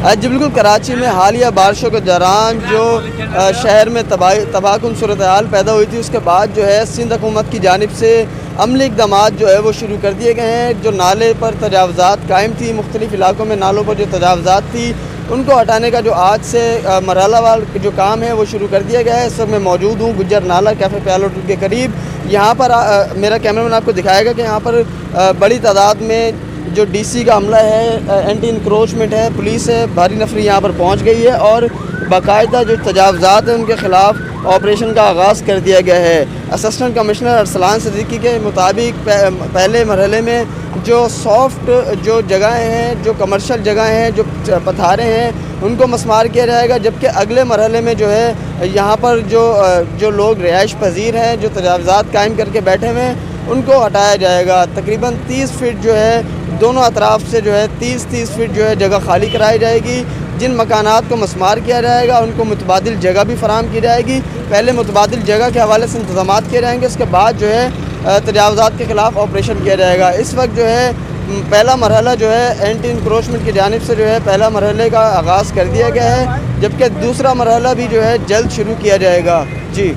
جی بالکل، کراچی میں حالیہ بارشوں کے دوران جو شہر میں تباہ کن صورتحال پیدا ہوئی تھی، اس کے بعد جو ہے سندھ حکومت کی جانب سے عملی اقدامات جو ہے وہ شروع کر دیے گئے ہیں۔ جو نالے پر تجاوزات قائم تھی، مختلف علاقوں میں نالوں پر جو تجاوزات تھی ان کو ہٹانے کا جو آج سے مرحلہ وار جو کام ہے وہ شروع کر دیا گیا ہے۔ اس وقت میں موجود ہوں گجر نالہ کیفے پیالو ٹول کے قریب۔ یہاں پر میرا کیمرہ مین آپ کو دکھائے گا کہ یہاں پر بڑی تعداد میں جو ڈی سی کا عملہ ہے، اینٹی انکروچمنٹ ہے، پولیس ہے، بھاری نفری یہاں پر پہنچ گئی ہے اور باقاعدہ جو تجاوزات ہیں ان کے خلاف آپریشن کا آغاز کر دیا گیا ہے۔ اسسٹنٹ کمشنر ارسلان صدیقی کے مطابق پہلے مرحلے میں جو سافٹ جو جگہیں ہیں، جو کمرشل جگہیں ہیں، جو پتھاریں ہیں، ان کو مسمار کیا جائے گا، جبکہ اگلے مرحلے میں جو ہے یہاں پر جو لوگ رہائش پذیر ہیں، جو تجاوزات قائم کر کے بیٹھے ہوئے ہیں، ان کو ہٹایا جائے گا۔ تقریباً 30 فٹ جو ہے دونوں اطراف سے جو ہے 30 فٹ جو ہے جگہ خالی کرائی جائے گی۔ جن مکانات کو مسمار کیا جائے گا ان کو متبادل جگہ بھی فراہم کی جائے گی۔ پہلے متبادل جگہ کے حوالے سے انتظامات کیے جائیں گے، اس کے بعد جو ہے تجاوزات کے خلاف آپریشن کیا جائے گا۔ اس وقت جو ہے پہلا مرحلہ جو ہے اینٹی انکروچمنٹ کی جانب سے جو ہے پہلا مرحلے کا آغاز کر دیا گیا ہے، جبکہ دوسرا مرحلہ بھی جو ہے جلد شروع کیا جائے گا۔ جی